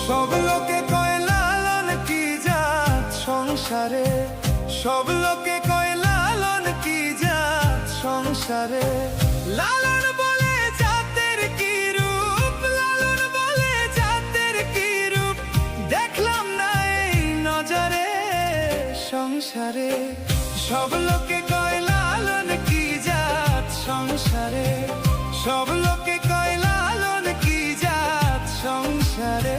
সব লোকে কয় লালন কি জাত সংসারে, সব লোকে কয় লালন কি জাত সংসারে। লালন বলে জাতের কি রূপ, লালন বলে জাতের কি রূপ, দেখলাম না এই নজরে সংসারে। সব লোকে কয় লালন কি জাত সংসারে, সব লোকে কয় লালন কি জাত সংসারে।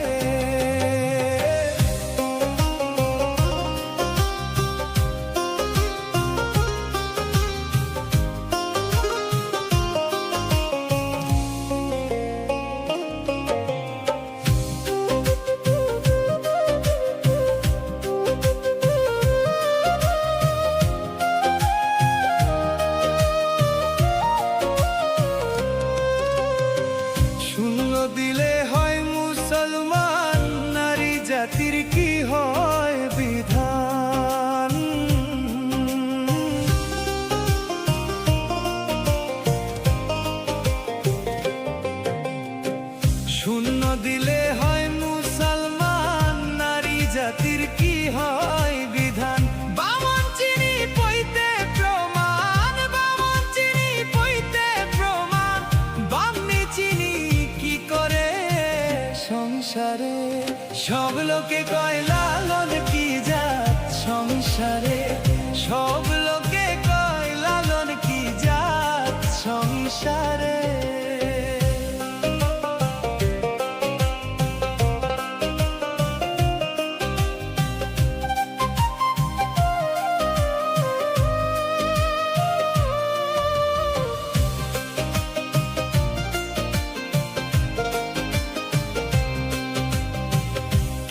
দিলে হয় মুসলমান, নারী জাতির কি হয় বিধান। শূন্য দিলে হয় মুসলমান, নারী জাতির কি হয় বিধান। বামন চিনি পইতে প্রমাণ, বামন চিনি পইতে প্রমাণ, বামনি চিনি কি করে সংসারে। সব লোকে কয় লালন কি জাত সংসারে, সব লোকে কয় লালন কি জাত সংসারে।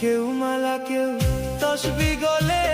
কেউ মালা কেউ তসবি গলে